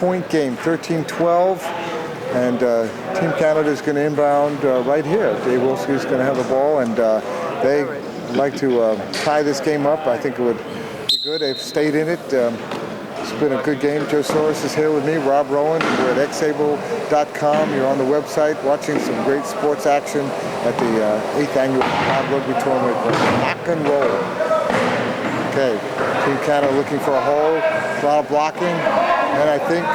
6-point game, 13-12. And Team Canada is going to inbound right here. Dave Wilski is going to have the ball, and they like to tie this game up. I think it would be good. They've stayed in it. It's been a good game. Joe Soros is here with me, Rob Rowan. We're at xable.com. You're on the website watching some great sports action at the 8th annual Pod Rugby Tournament. Rock and roll. Okay, Team Canada looking for a hole. A lot of blocking, and I think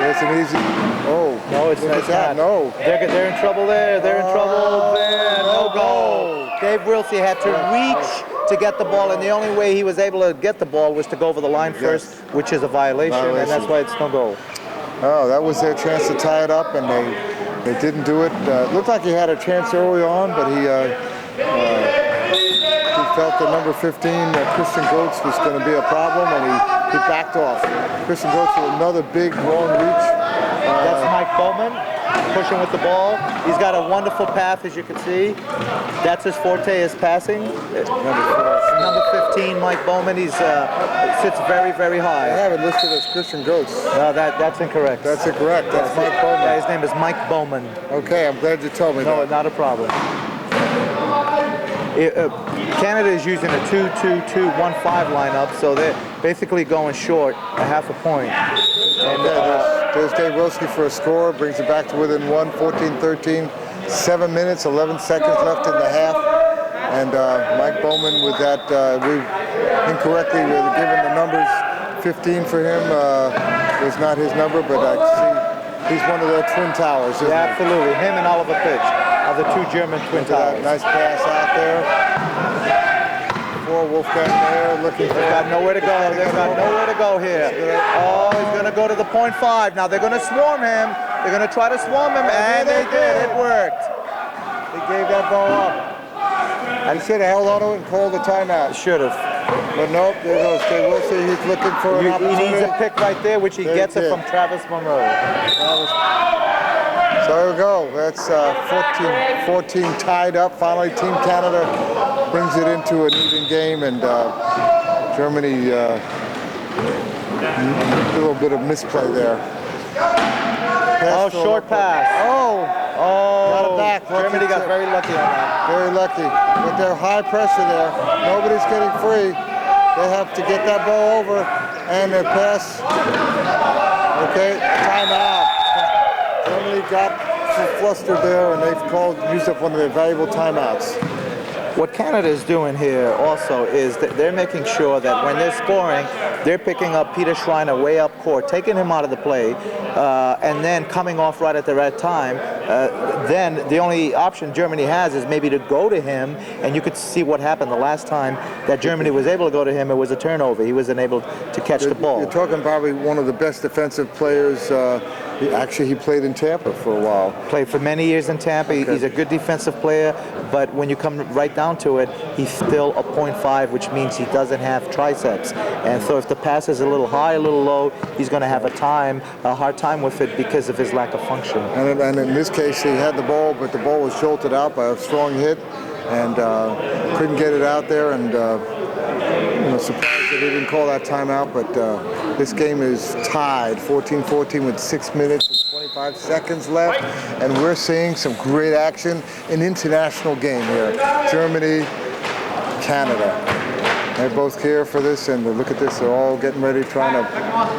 it's an easy. Oh no, it's not. No, they're in trouble there. They're in trouble there. No goal. Dave Wilsey had to reach to get the ball, and the only way he was able to get the ball was to go over the line first, which is a violation, and that's why it's no goal. Oh, that was their chance to tie it up, and they didn't do it. It looked like he had a chance early on, but he felt that number 15, Christian Groats, was going to be a problem, and he backed off. Christian Groats with another big, long reach. That's Mike Bowman pushing with the ball. He's got a wonderful path, as you can see. That's his forte, is passing. Number 15, Mike Bowman. He's sits very, very high. I have it listed as Christian Groats. No, that's incorrect. That's incorrect. That's Mike Bowman. Yeah, his name is Mike Bowman. Okay, I'm glad you told me that. No, not a problem. Canada is using a 2-2-2-1-5 lineup, so they're basically going short a half a point. And there's Dave Wilski for a score, brings it back to within 1, 14-13, 7 minutes, 11 seconds left in the half. And Mike Bowman with that, incorrectly given the numbers, 15 for him was not his number, but I see he's one of their twin towers, isn't he? Absolutely, him and Oliver Pitch are the two German twin towers. Nice pass out there. For Wolfgang there, looking for... They've got nowhere to go. They've got nowhere to go here. Oh, he's going to go to the .5. Now they're going to swarm him. They're going to try to swarm him, and they did. It worked. He gave that ball up. And he should have held on to it and called the timeout. Should have. But nope, there goes Dave Wilson. He's looking for an opportunity. He needs a pick right there, which he gets it from Travis Monroe. So here we go. That's 14 tied up. Finally, Team Canada brings it into an even game, and Germany, a little bit of misplay there. Short pass. Got it back. Germany got very lucky on that. Very lucky. But they're high pressure there. Nobody's getting free. They have to get that ball over, and their pass. Okay, timeout. Germany got flustered there, and they've used up one of their valuable timeouts. What Canada is doing here also is that they're making sure that when they're scoring, they're picking up Peter Schreiner way up court, taking him out of the play, and then coming off right at the right time. Then the only option Germany has is maybe to go to him, and you could see what happened the last time that Germany was able to go to him. It was a turnover. He wasn't able to catch the ball. You're talking probably one of the best defensive players. He played in Tampa for a while. Played for many years in Tampa. Okay. He's a good defensive player, but when you come right down to it, he's still a .5, which means he doesn't have triceps. And so if the pass is a little high, a little low, he's going to have a hard time with it because of his lack of function. And in this case, he had the ball, but the ball was jolted out by a strong hit, and couldn't get it out there. And surprised that they didn't call that timeout, but this game is tied 14-14 with 6 minutes and 25 seconds left, and we're seeing some great action, an international game here. Germany, Canada. They're both here for this, and look at this, they're all getting ready, trying to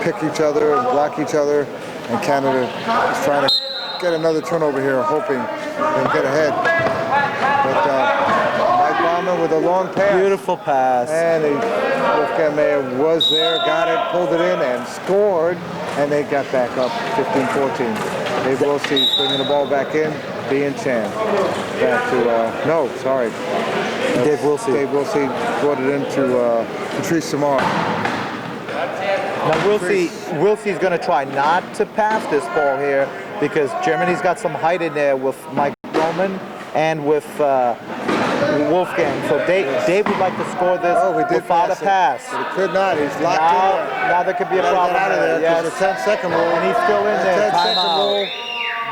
pick each other and block each other, and Canada is trying to get another turnover here, hoping they'll get ahead. But Mike Bauman with a long pass. Beautiful pass. And Wolfgang Mayer was there, got it, pulled it in, and scored, and they got back up 15-14. Dave Wilsey bringing the ball back in, Dean Chan. Back to, Dave Wilsey. Dave Wilsey brought it into Patrice Samar. Now Wilsey's going to try not to pass this ball here because Germany's got some height in there with Mike Bowman and with Wolfgang. So Dave would like to score this without a pass. But he could not. He's locked in. Now there could be a problem out of there. Yes. The 10-second rule. And he's still in there. 10-second rule.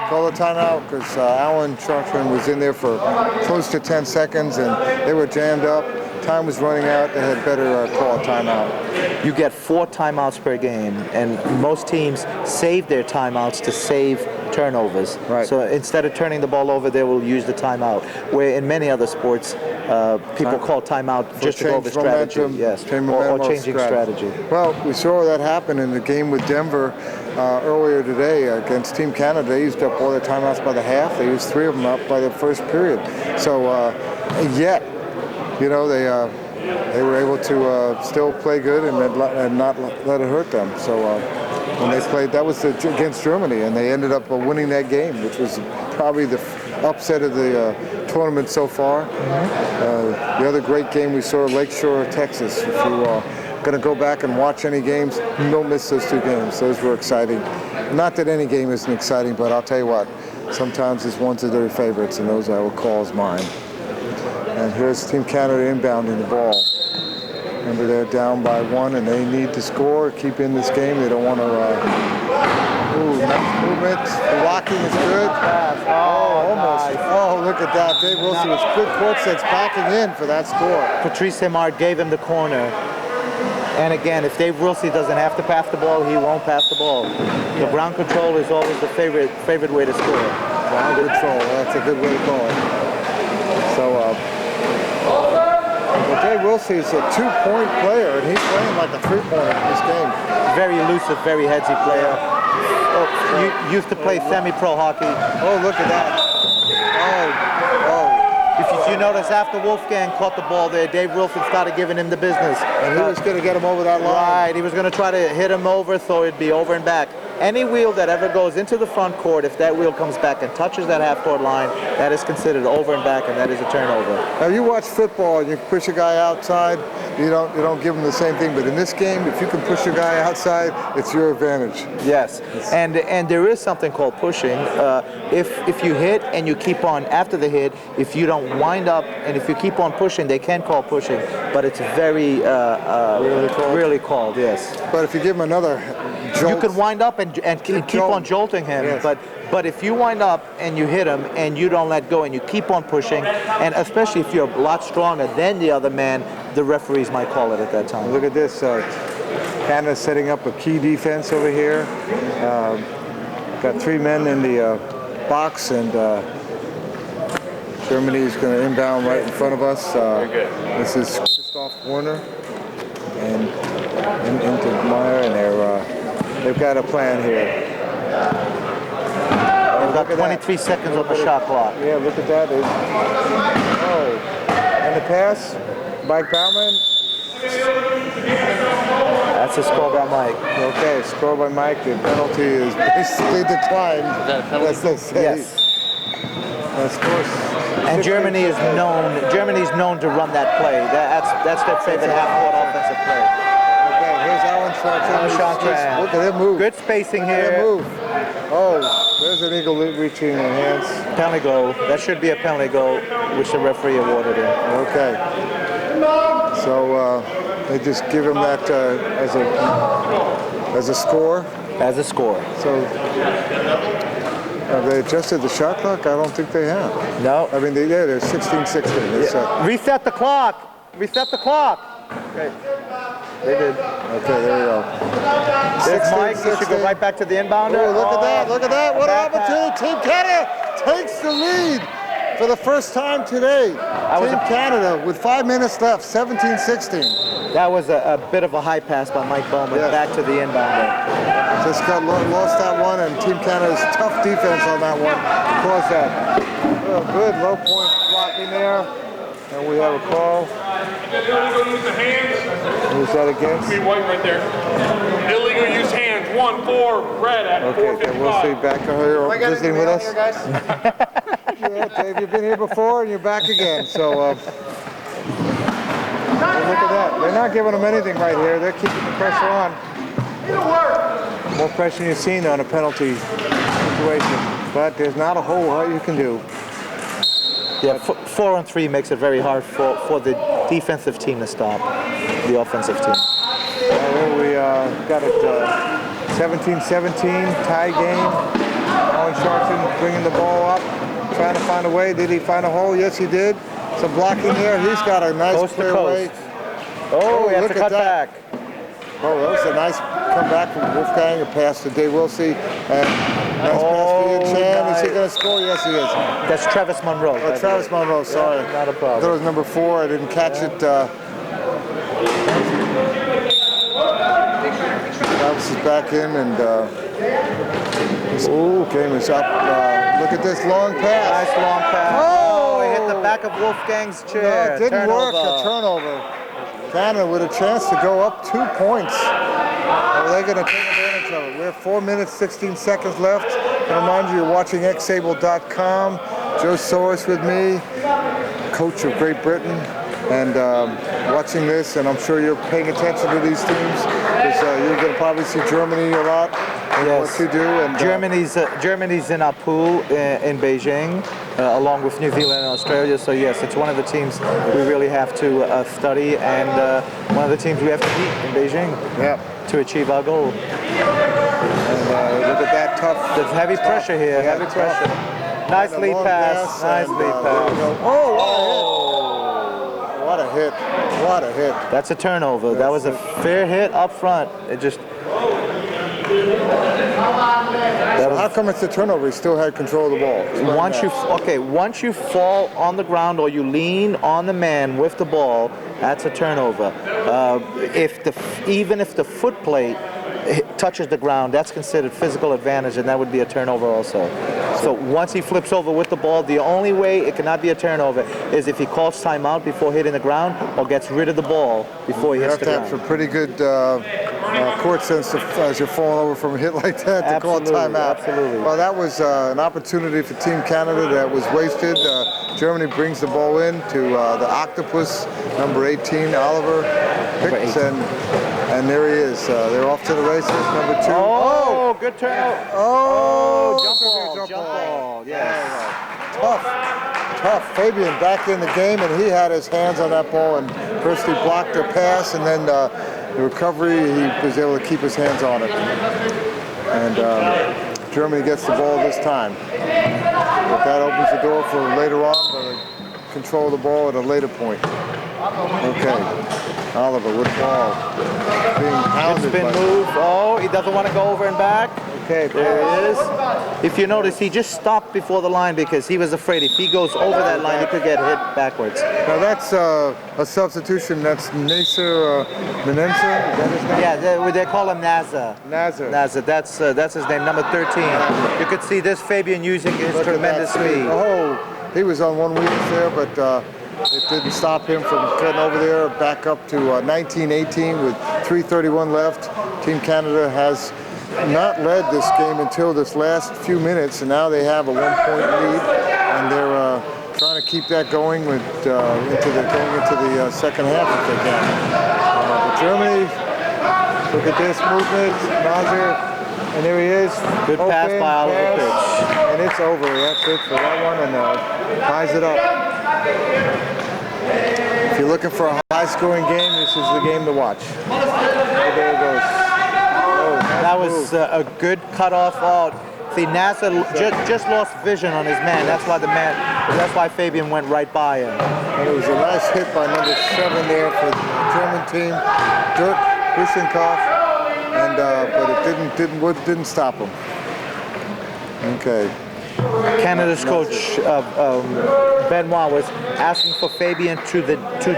Call the timeout because Alan Chartrand was in there for close to 10 seconds, and they were jammed up. time was running out, they had better call a timeout. You get 4 timeouts per game, and most teams save their timeouts to save turnovers. Right. So instead of turning the ball over, they will use the timeout. Where in many other sports, people call timeout just to go over strategy. Momentum, Yes. momentum Or changing strategy. Well, we saw that happen in the game with Denver earlier today against Team Canada. They used up all their timeouts by the half. They used 3 of them up by the first period. So yet, you know, they were able to still play good and not let it hurt them. So when they played, that was against Germany, and they ended up winning that game, which was probably the upset of the tournament so far. The other great game we saw, Lakeshore, Texas. If you are going to go back and watch any games, don't miss those 2 games. Those were exciting. Not that any game isn't exciting, but I'll tell you what, sometimes it's ones of their favorites, and those I will call as mine. And here's Team Canada inbounding the ball. Remember, they're down by 1, and they need to score, keep in this game. They don't want to. Nice movement. The blocking is good. Almost. Nice. Oh, look at that. Dave Wilson was good court sets backing in for that score. Patrice Aymar gave him the corner. And again, if Dave Wilson doesn't have to pass the ball, he won't pass the ball. The ground control is always the favorite way to score. Ground control. That's a good way to call it. So. Well, Dave Wilson is a 2-point player, and he's playing like a 3-pointer in this game. Very elusive, very headsy player. You used to play semi-pro hockey. Oh, look at that. If you notice, after Wolfgang caught the ball there, Dave Wilson started giving him the business. And he was going to get him over that line. Right, he was going to try to hit him over so it'd be over and back. Any wheel that ever goes into the front court, if that wheel comes back and touches that half-court line, that is considered over and back, and that is a turnover. Now, you watch football and you push a guy outside, you don't give him the same thing. But in this game, if you can push a guy outside, it's your advantage. Yes, and there is something called pushing. If you hit and you keep on after the hit, if you don't wind up and if you keep on pushing, they can call pushing, but it's very really called. Yes. But if you give him another jolt, you can wind up and keep on jolting him. Yes. But if you wind up and you hit him and you don't let go and you keep on pushing, and especially if you're a lot stronger than the other man, the referees might call it at that time. Look at this. Canada's setting up a key defense over here. Got 3 men in the box, and Germany is going to inbound right in front of us. This is Christoph Warner and into Meyer, and they've got a plan here. They've got 23 seconds on the shot clock. Yeah, look at that. And the pass, Mike Bauman. That's a score by Mike. Okay, score by Mike. The penalty is basically declined. Is that a penalty? Yes. And Germany's known to run that play. That's their favorite half-court offensive play. Okay, here's Alan Schwartz. Look at him move. Good spacing here. Look at him move. Oh, there's an eagle reaching in the hands. Penalty goal. That should be a penalty goal, which the referee awarded him. Okay. So they just give him that as a score. As a score. So have they adjusted the shot clock? I don't think they have. No. I mean, they're 16-16. Reset the clock. Reset the clock. Okay. They did. Okay, there we go. There's Mike. He should go right back to the inbounder. Oh, look at that. Look at that. What an opportunity. Team Canada takes the lead for the first time today. Team Canada with 5 minutes left, 17-16. That was a bit of a high pass by Mike Bowman back to the inbounder. Just lost that one, and Team Canada's tough defense on that one caused that. Good low point blocking there. And we have a call. Illegal use of hands. Who's that against? Be white right there. Illegal use hands. 1-4 red at 4:55. Okay, we'll see. Back to her visiting with us. Yeah, Dave, you've been here before and you're back again. So look at that. They're not giving them anything right here. They're keeping the pressure on. More pressure than you've seen on a penalty situation. But there's not a whole lot you can do. Yeah, 4-on-3 makes it very hard for the defensive team to stop the offensive team. We got it 17-17, tie game. Alan Sharpton bringing the ball up, trying to find a way. Did he find a hole? Yes, he did. Some blocking there. He's got a nice Coast to clear way. coast. Oh, he has look to at cut that. back. Oh, that was a nice comeback from Wolfgang. A pass to Dave Wilsey. And nice pass to Ian Chan. Is he going to score? Yes, he is. That's Travis Monroe. Oh, Travis Monroe, sorry. Yeah, not a I problem. thought it was number 4. I didn't catch it. Travis is back in, and this game is up. Look at this long pass. Nice long pass. Oh, he hit the back of Wolfgang's chair. No, it didn't work. Turnover. A turnover. Canada with a chance to go up 2 points. Are they going to take advantage of it? We have 4 minutes, 16 seconds left. I remind you, you're watching xable.com. Joe Soros with me, coach of Great Britain, and watching this, and I'm sure you're paying attention to these teams, because you're going to probably see Germany a lot. Yes. What you do, and Germany's in our pool in Beijing, along with New Zealand and Australia. So yes, it's one of the teams we really have to study, and one of the teams we have to beat in Beijing to achieve our goal. And look at that tough. There's heavy pressure here. Yeah, heavy pressure. Nice lead pass. Nice lead pass. What a hit! What a hit! That's a turnover. That was a fair hit up front. It just. How come it's a turnover? He still had control of the ball. Once you fall on the ground or you lean on the man with the ball, that's a turnover. Even if the foot plate touches the ground, that's considered physical advantage, and that would be a turnover also. So once he flips over with the ball, the only way it cannot be a turnover is if he calls timeout before hitting the ground or gets rid of the ball before he hits the ground. You have to have some pretty good court sense as you're falling over from a hit like that to call timeout. Absolutely. Well, that was an opportunity for Team Canada that was wasted. Germany brings the ball in to the Octopus, number 18, Oliver Hicks, and there he is. They're off to the races, number 2. Oh, good turnover. Jump ball. Yes. Tough. Fabian back in the game, and he had his hands on that ball, and first he blocked the pass, and then the recovery, he was able to keep his hands on it. And Germany gets the ball this time. But that opens the door for later on, but control the ball at a later point. Okay. Oliver with the ball. Being pounded. Spin move. Oh, he doesn't want to go over and back. Okay, there he is. If you notice, he just stopped before the line because he was afraid if he goes over that line, he could get hit backwards. Now that's a substitution. That's Nasser Menenser. Is that his name? Yeah, they call him Nazar. Nazar. That's his name, number 13. You could see this Fabian using his tremendous speed. Oh, he was on 1 weakness there, but it didn't stop him from getting over there, back up to 19-18 with 3:31 left. Team Canada has not led this game until this last few minutes, and now they have a 1-point lead, and they're trying to keep that going with going into the second half if they can. But Germany, look at this movement, Nazir, and there he is. Good pass by Oliver Pitch. And it's over. That's it for that one, and ties it up. If you're looking for a high-scoring game, this is the game to watch. There it goes. That was a good cutoff. See, Nasser just lost vision on his man. That's why Fabian went right by him. And it was a nice hit by number 7 there for the German team, Dirk Wissenkoff, and but it didn't stop him. Okay. Canada's coach Benoit was asking for Fabian to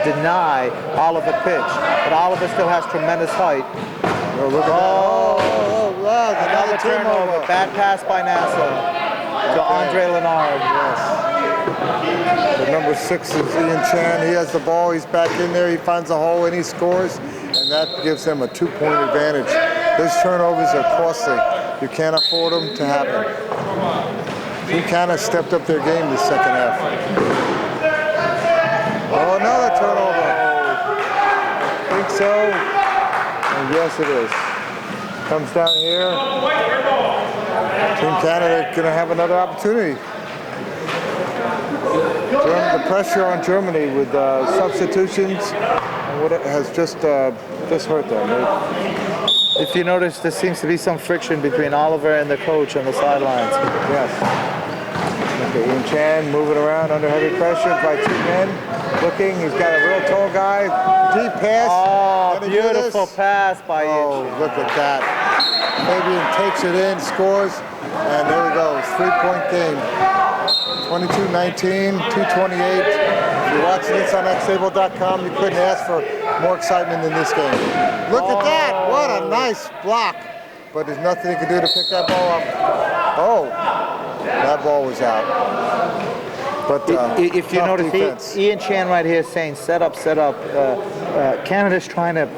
deny Oliver Pitch, but Oliver still has tremendous height. Oh, look at that. Wow, another turnover. Bad pass by Nasser to Andre Leonard. Yes. The number 6 is Ian Chan. He has the ball. He's back in there. He finds a hole and he scores, and that gives them a 2-point advantage. Those turnovers are costly. You can't afford them to happen. Team Canada stepped up their game this second half. Oh, another turnover. I think so. And yes, it is. Comes down here. Team Canada going to have another opportunity. The pressure on Germany with substitutions and what it has just hurt them. If you notice, there seems to be some friction between Oliver and the coach on the sidelines. Yes. Okay, Ian Chan moving around under heavy pressure by 2 men. Looking, he's got a real tall guy. Deep pass. Oh, Can he do beautiful this? pass by Oh, Ian. look at that. Fabian takes it in, scores, and there we go. 3-point game. 22-19, 2:28. If you're watching this on xstable.com, you couldn't ask for more excitement than this game. Look at that. What a nice block. But there's nothing he can do to pick that ball up. Oh, that ball was out. But If you tough notice, defense. Ian Chan right here saying set up, set up. Canada's trying to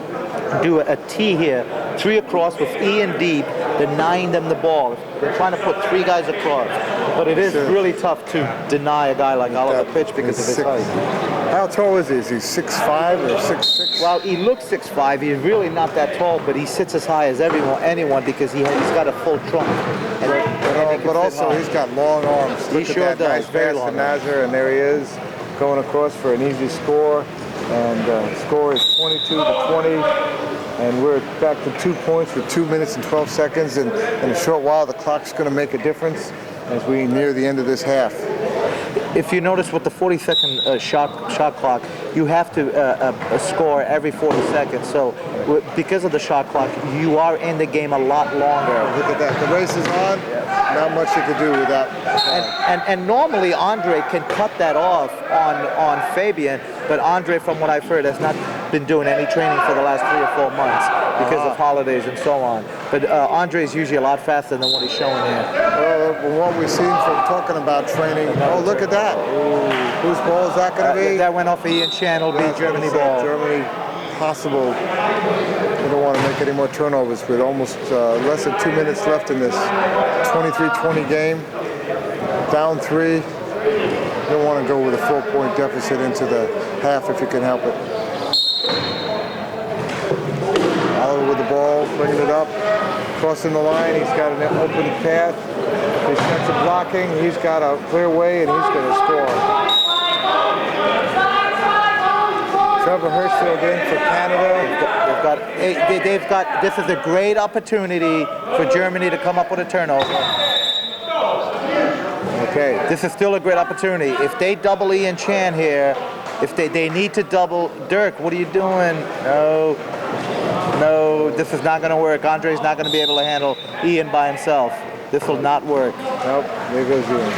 do a T here, 3 across with Ian deep, denying them the ball. They're trying to put 3 guys across. But it is really tough to deny a guy like Oliver Pitch because of his height. How tall is he? Is he 6'5" or 6'6"? Well, he looks 6'5". He's really not that tall, but he sits as high as anyone because he's got a full trunk. And he can But sit also high. he's got long arms. He Look sure at that does, nice very pass to long Nazar, and there he is going across for an easy score. And score is 22-20. And we're back to 2 points with 2 minutes and 12 seconds. And in a short while, the clock's going to make a difference as we near the end of this half. If you notice with the 40-second shot clock, you have to score every 40 seconds. So because of the shot clock, you are in the game a lot longer. Look at that. The race is on. Not much you can do with that. And normally Andre can cut that off on Fabian, but Andre, from what I've heard, has not been doing any training for the last 3 or 4 months because of holidays and so on. But Andre is usually a lot faster than what he's showing here. Well, what we've seen from talking about training. Oh, look at that. Whose ball is that going to be? That went off of Ian Chan. Will be Germany ball. Germany, possible. We don't want to make any more turnovers with almost less than 2 minutes left in this 23-20 game. Down 3. You don't want to go with a 4-point deficit into the half if you can help it. Oliver with the ball, bringing it up, crossing the line. He's got an open path. His sense of blocking. He's got a clear way, and he's going to score. Trevor Hirschfield in for Canada. They've got. This is a great opportunity for Germany to come up with a turnover. Okay. This is still a great opportunity. If they double Ian Chan here, if they need to double Dirk, what are you doing? No, this is not going to work. Andre's not going to be able to handle Ian by himself. This will not work. Nope, there goes Ian.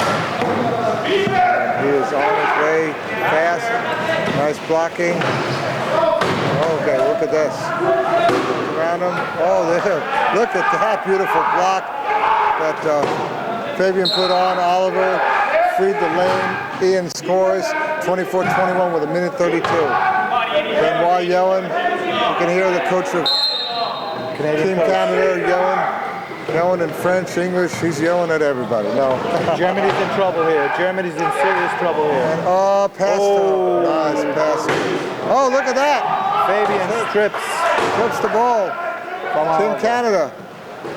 He is on his way, fast, nice blocking. Okay, look at this. Around him. Oh, there. Look at that beautiful block that Fabian put on. Oliver freed the lane. Ian scores 24-21 with 1:32. Benoit yelling. You can hear the coach of Team Canada yelling in French, English. He's yelling at everybody. No. Germany's in trouble here. Germany's in serious trouble here. And pass. Oh. Nice pass. Oh, look at that. Fabian Trips the ball. Team Canada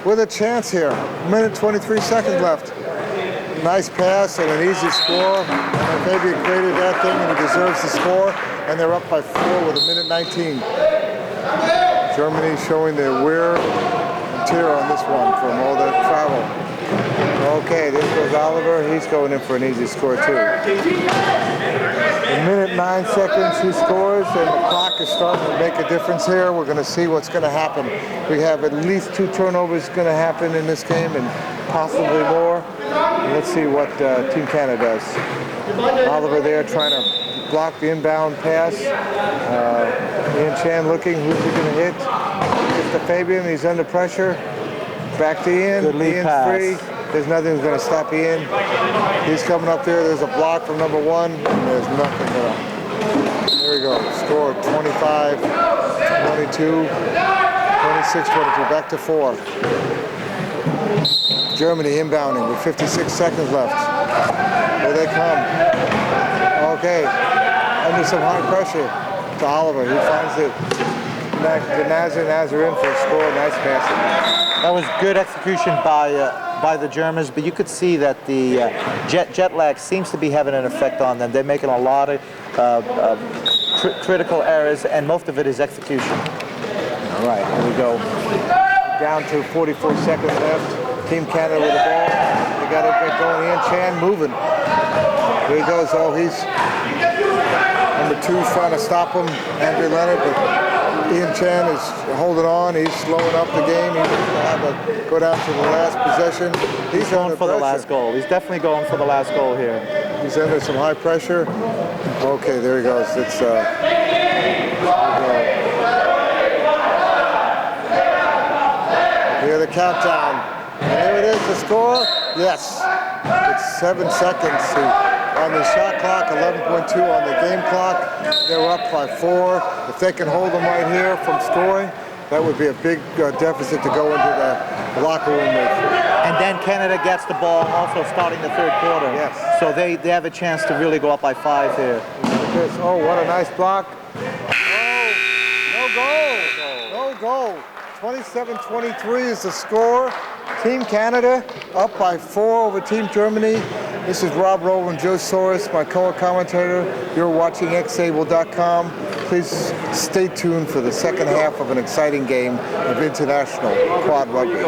with a chance here. 1:23 left. Nice pass and an easy score. And Fabian created that thing, and he deserves the score. And they're up by 4 with 1:19. Germany showing their wear and tear on this one from all that travel. Okay, this goes Oliver. He's going in for an easy score too. 1:09, he scores, and the clock is starting to make a difference here. We're going to see what's going to happen. We have at least 2 turnovers going to happen in this game, and possibly more. And let's see what Team Canada does. Oliver there trying to block the inbound pass. Ian Chan looking, who's he going to hit? It's to Fabian, he's under pressure. Back to Ian. Good lead Ian's pass. free. There's nothing that's going to stop Ian. He's coming up there. There's a block from number 1, and there's nothing there. There we go. Score 25, 22, 26, 22. Back to 4. Germany inbounding with 56 seconds left. Here they come. Okay. Under some hard pressure to Oliver. He finds it. Nazar in for a score. Nice passing. That was good execution by the Germans, but you could see that the jet lag seems to be having an effect on them. They're making a lot of critical errors, and most of it is execution. All right, here we go. Down to 44 seconds left. Team Canada with the ball. They got it going. Ian Chan moving. Here he goes. Oh, he's number 2's trying to stop him, Andrew Leonard, but Ian Chan is holding on. He's slowing up the game. He's going to have to go down to the last possession. He's going for the last goal. He's definitely going for the last goal here. He's under some high pressure. Okay, there he goes. It's here the countdown. And here it is, the score. Yes, it's 7 seconds on the shot clock, 11.2 on the game clock. They're up by 4. If they can hold them right here from scoring, that would be a big deficit to go into the locker room with. And then Canada gets the ball also starting the third quarter. Yes. So they have a chance to really go up by 5 here. Oh, what a nice block. Oh, no goal. No goal. 27-23 is the score. Team Canada up by 4 over Team Germany. This is Rob Rowland, Joe Soros, my co-commentator. You're watching xable.com. Please stay tuned for the second half of an exciting game of international quad rugby.